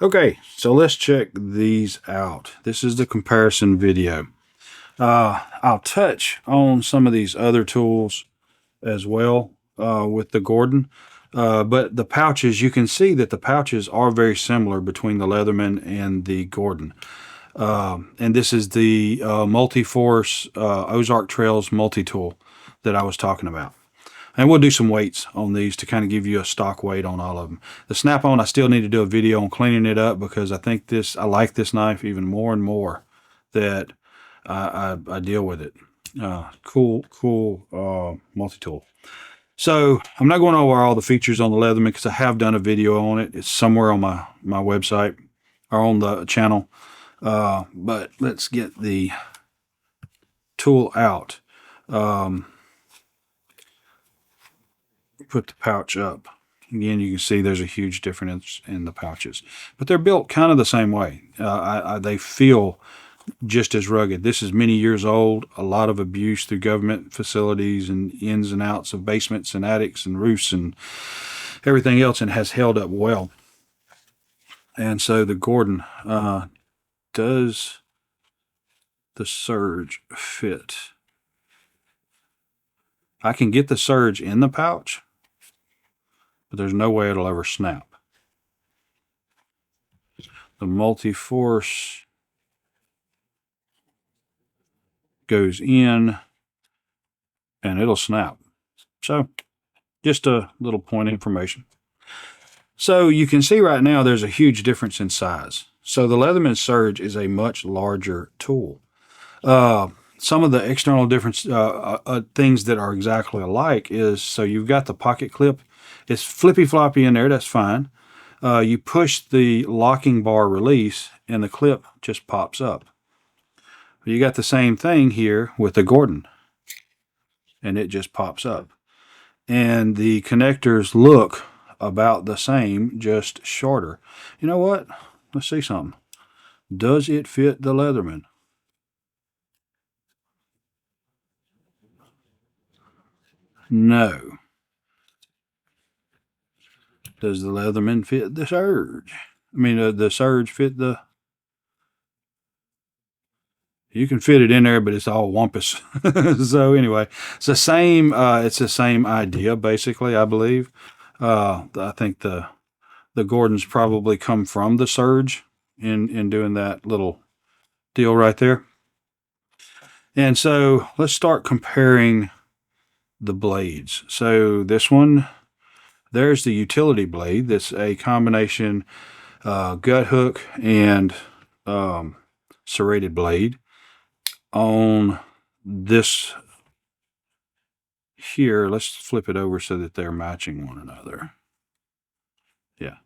Okay, so let's check these out. This is the comparison video. I'll touch on some of these other tools as well with the Gordon. But the pouches, you can see that the pouches are very similar between the Leatherman and the Gordon. And this is the Multiforce Ozark Trails Multitool that I was talking about. And we'll do some weights on these to kind of give you a stock weight on all of them. The Snap-on, I still need to do a video on cleaning it up because I think I like this knife even more and more that I deal with it. Cool multi-tool. So I'm not going over all the features on the Leatherman because I have done a video on it. It's somewhere on my website or on the channel. But let's get the tool out. Put the pouch up. Again, you can see there's a huge difference in the pouches. But they're built kind of the same way. They feel just as rugged. This is many years old, a lot of abuse through government facilities and ins and outs of basements and attics and roofs and everything else, and has held up well. And so the Gordon, does the surge fit? I can get the surge in the pouch, but there's no way it'll ever snap. The Multiforce goes in and it'll snap. So just a little point of information. So you can see right now there's a huge difference in size. So the Leatherman Surge is a much larger tool. Some of the external difference things that are exactly alike is, so you've got the pocket clip. It's flippy floppy in there, that's fine. You push the locking bar release and the clip just pops up. You got the same thing here with the Gordon, and it just pops up. And the connectors look about the same, just shorter. You know what? Let's see something. Does it fit the Leatherman? No. Does the Leatherman fit the Surge? I mean, the Surge fit the... You can fit it in there, but it's all wampus. So anyway, it's the same. It's the same idea, basically. I believe. I think the Gordons probably come from the Surge in doing that little deal right there. And so let's start comparing the blades. So this one, there's the utility blade. That's a combination gut hook and serrated blade. On this here, let's flip it over so that they're matching one another. Yeah.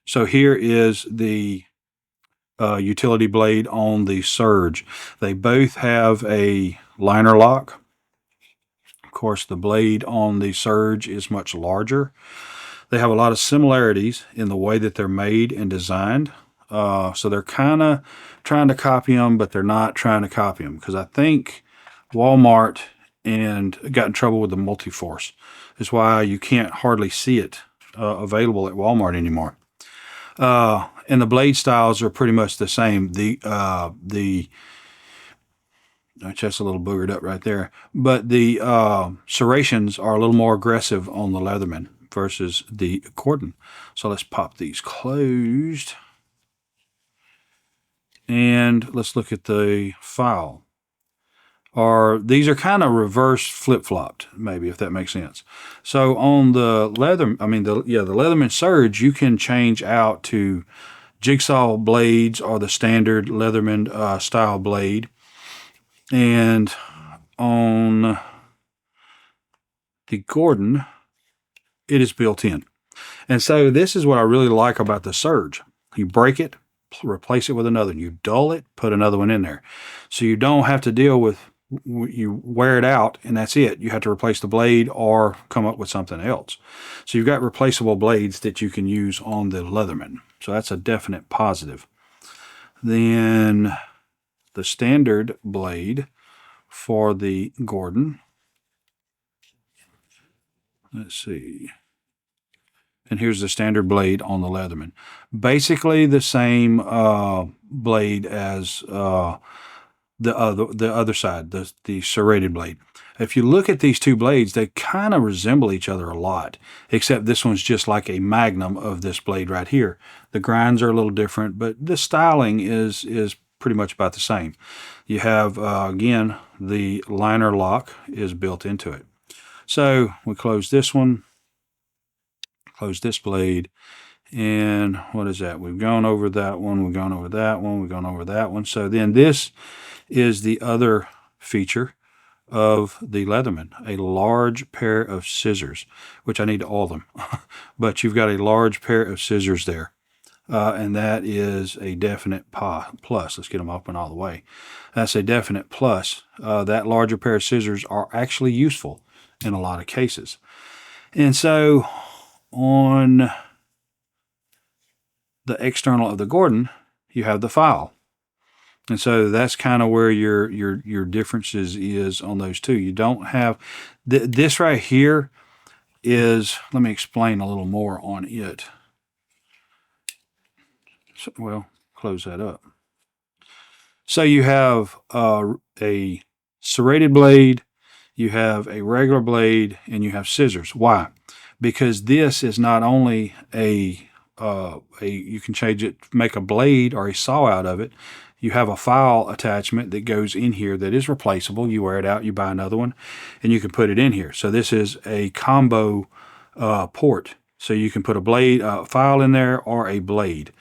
So here is the utility blade on the Surge. They both have a liner lock. Of course, the blade on the Surge is much larger. They have a lot of similarities in the way that they're made and designed. So they're kind of trying to copy them, but they're not trying to copy them, because I think Walmart and got in trouble with the Multiforce. That's why you can't hardly see it available at Walmart anymore. And the blade styles are pretty much the same. That's a little boogered up right there. But the serrations are a little more aggressive on the Leatherman versus the Gordon. So let's pop these closed. And let's look at the file. These are kind of reverse flip-flopped, maybe, if that makes sense. So on the the Leatherman Surge, you can change out to jigsaw blades or the standard Leatherman style blade. And on the Gordon, it is built in. And so this is what I really like about the Surge. You break it, replace it with another. You dull it, put another one in there. So you don't have to deal with, you wear it out and that's it. You have to replace the blade or come up with something else. So you've got replaceable blades that you can use on the Leatherman. So that's a definite positive. Then the standard blade for the Gordon. Let's see. and here's the standard blade on the Leatherman. Basically the same blade as the other side, the serrated blade. If you look at these two blades, they kind of resemble each other a lot, except this one's just like a magnum of this blade right here. The grinds are a little different, but the styling is pretty much about the same. You have, again, the liner lock is built into it. So we close this one, close this blade, and what is that? We've gone over that one, we've gone over that one, we've gone over that one. So then this is the other feature of the Leatherman, a large pair of scissors, which I need to oil them. But you've got a large pair of scissors there. And that is a definite plus. Let's get them open all the way. That's a definite plus. That larger pair of scissors are actually useful in a lot of cases. And so on the external of the Gordon, you have the file. And so that's kind of where your differences is on those two. You don't have this right here is, let me explain a little more on it. So, well, close that up. So you have a serrated blade, you have a regular blade, and you have scissors. Why? Because this is not only you can change it, make a blade or a saw out of it. You have a file attachment that goes in here that is replaceable. You wear it out, you buy another one, and you can put it in here. So this is a combo port. So you can put a blade, file in there, or a blade.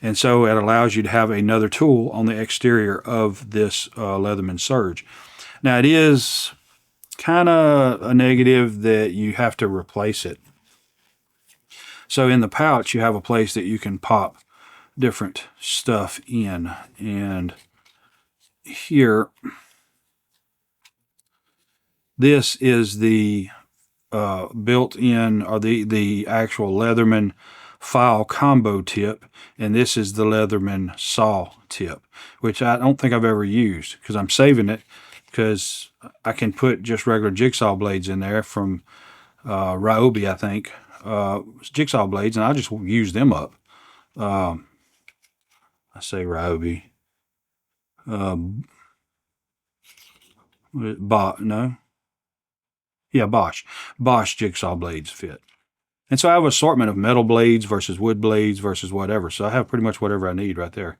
And so it allows you to have another tool on the exterior of this Leatherman Surge. Now it is kind of a negative that you have to replace it. So in the pouch, you have a place that you can pop different stuff in. And here, this is the built-in, or the actual Leatherman file combo tip, and this is the Leatherman saw tip, which I don't think I've ever used because I'm saving it because I can put just regular jigsaw blades in there from Ryobi, I think, jigsaw blades, and I just use them up. I say Ryobi. No? Yeah, Bosch. Bosch jigsaw blades fit. And so I have an assortment of metal blades versus wood blades versus whatever. So I have pretty much whatever I need right there.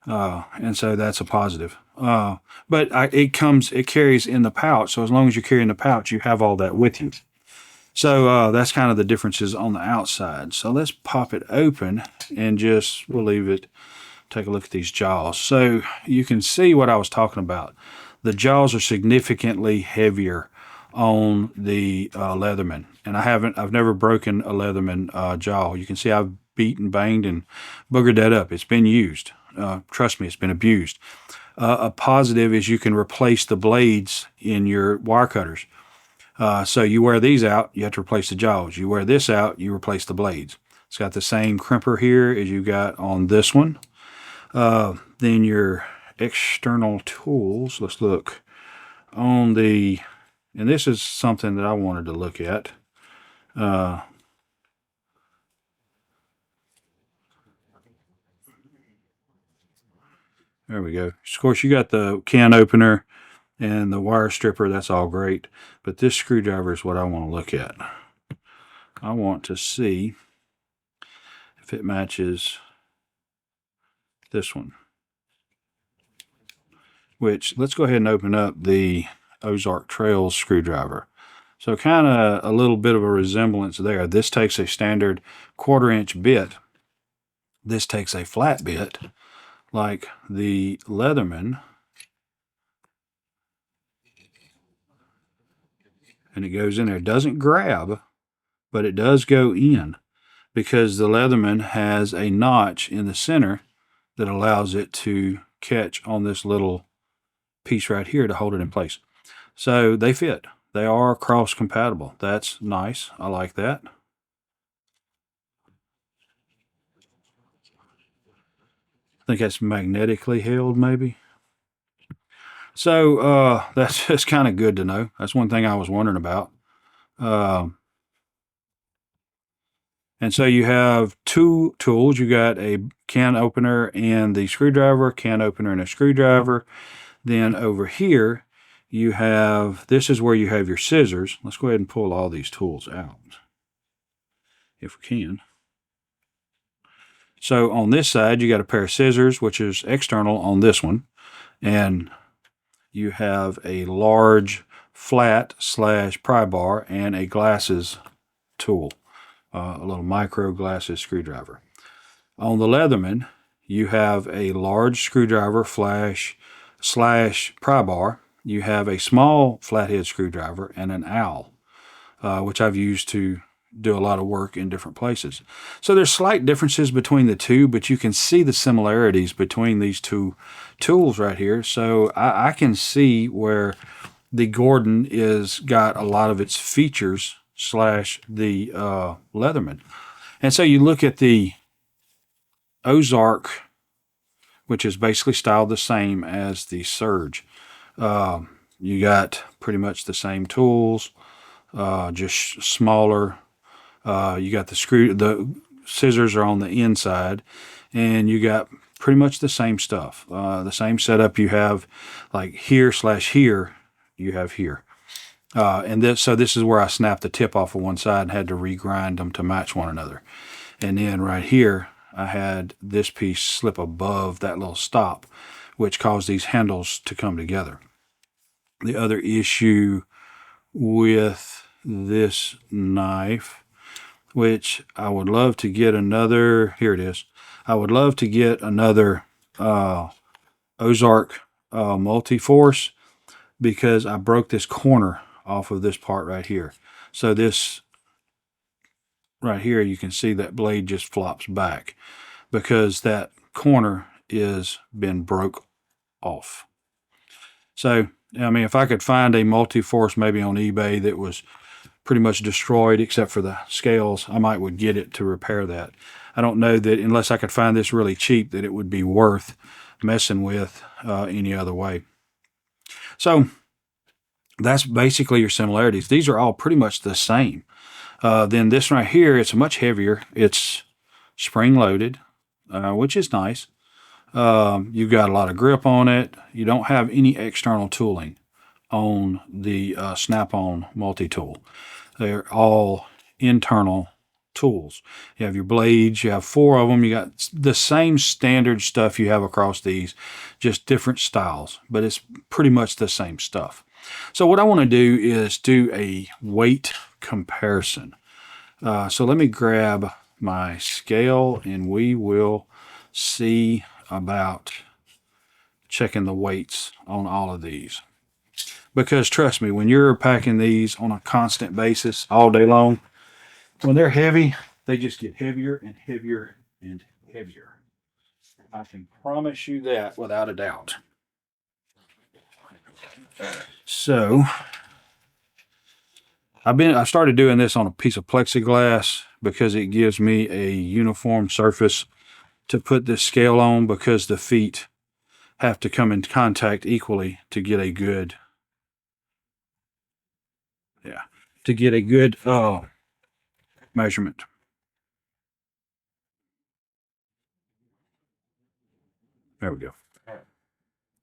And so that's a positive. But it carries in the pouch. So as long as you're carrying the pouch, you have all that with you. So that's kind of the differences on the outside. So let's pop it open and we'll leave it, take a look at these jaws. So you can see what I was talking about. The jaws are significantly heavier on the Leatherman, and I've never broken a Leatherman jaw. You can see I've beat and banged and boogered that up. It's been used. Trust me, it's been abused. A positive is you can replace the blades in your wire cutters. So you wear these out, you have to replace the jaws. You wear this out, you replace the blades. It's got the same crimper here as you got on this one. Then your external tools, let's look on the, and this is something that I wanted to look at. There we go. Of course, you got the can opener and the wire stripper. That's all great. But this screwdriver is what I want to look at. I want to see if it matches this one. Which, let's go ahead and open up the Ozark Trails screwdriver. So kind of a little bit of a resemblance there. This takes a standard 1/4 inch bit. This takes a flat bit like the Leatherman. And it goes in there. It doesn't grab, but it does go in because the Leatherman has a notch in the center that allows it to catch on this little piece right here to hold it in place. So they fit. They are cross compatible. That's nice. I like that. I think that's magnetically held maybe. So that's just kind of good to know. That's one thing I was wondering about. And so you have two tools. You got a can opener and the screwdriver, can opener and a screwdriver. Then over here, you have, this is where you have your scissors. Let's go ahead and pull all these tools out, if we can. So on this side, you got a pair of scissors, which is external on this one. And you have a large flat / pry bar and a glasses tool, a little micro glasses screwdriver. On the Leatherman, you have a large screwdriver / pry bar. You have a small flathead screwdriver and an owl, which I've used to do a lot of work in different places. So there's slight differences between the two, but you can see the similarities between these two tools right here. So I can see where the Gordon is got a lot of its features / the Leatherman. And so you look at the Ozark, which is basically styled the same as the Surge. You got pretty much the same tools, just smaller. You got the scissors are on the inside, and you got pretty much the same stuff. The same setup you have, like here / here, you have here. So this is where I snapped the tip off of one side and had to regrind them to match one another. And then right here, I had this piece slip above that little stop, which caused these handles to come together. The other issue with this knife, which I would love to get another, here it is. I would love to get another Ozark Multiforce, because I broke this corner off of this part right here. So this right here, you can see that blade just flops back because that corner is been broke off. So, I mean, if I could find a Multiforce maybe on eBay that was pretty much destroyed except for the scales, I might would get it to repair that. I don't know that unless I could find this really cheap that it would be worth messing with any other way. So that's basically your similarities. These are all pretty much the same. Then this right here, it's much heavier. It's spring loaded, which is nice. You've got a lot of grip on it. You don't have any external tooling on the SNapon Multitool. They're all internal tools. You have your blades, you have 4 of them. You got the same standard stuff you have across these, just different styles, but it's pretty much the same stuff. So what I want to do is do a weight comparison. So let me grab my scale and we will see about checking the weights on all of these. Because trust me, when you're packing these on a constant basis all day long, when they're heavy, they just get heavier and heavier and heavier. I can promise you that without a doubt. So I started doing this on a piece of plexiglass because it gives me a uniform surface to put this scale on, because the feet have to come in contact equally to get a good measurement. There we go.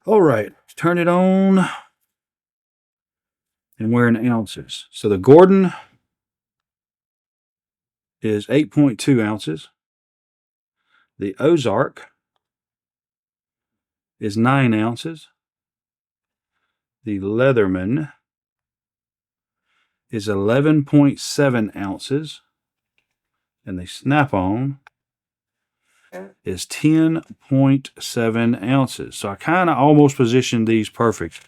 All right, turn it on, and we're in ounces. So the Gordon is 8.2 ounces. The Ozark is 9 ounces. The Leatherman is 11.7 ounces. And the SNapon is 10.7 ounces. So I kind of almost positioned these perfect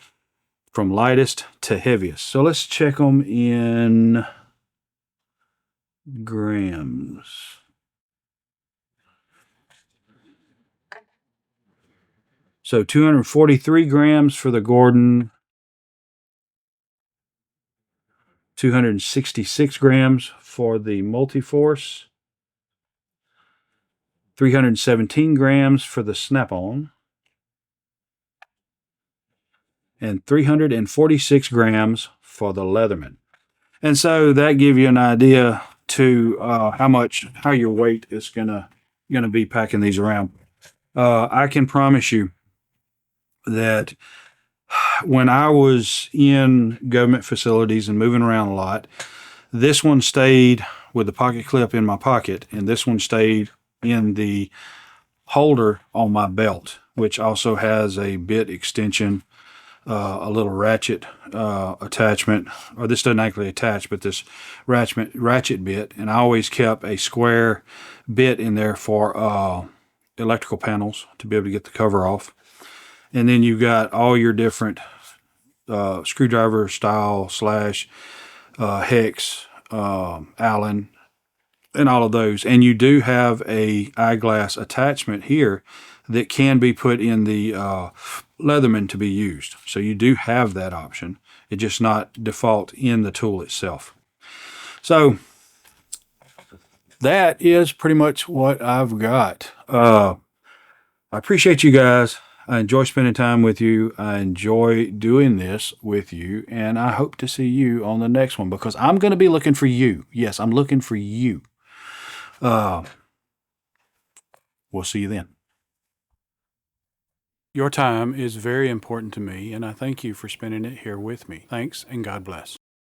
from lightest to heaviest. So let's check them in grams. So 243 grams for the Gordon, 266 grams for the Multiforce, 317 grams for the SNapon, and 346 grams for the Leatherman. And so that gives you an idea to how your weight is gonna be packing these around. I can promise you that when I was in government facilities and moving around a lot, this one stayed with the pocket clip in my pocket, and this one stayed in the holder on my belt, which also has a bit extension, a little ratchet attachment, or this doesn't actually attach, but this ratchet bit, and I always kept a square bit in there for electrical panels to be able to get the cover off. And then you've got all your different screwdriver style slash hex, Allen, and all of those. And you do have a eyeglass attachment here that can be put in the Leatherman to be used. So you do have that option. It's just not default in the tool itself. So that is pretty much what I've got. I appreciate you guys. I enjoy spending time with you. I enjoy doing this with you, and I hope to see you on the next one, because I'm going to be looking for you. Yes, I'm looking for you. We'll see you then. Your time is very important to me, and I thank you for spending it here with me. Thanks, and God bless.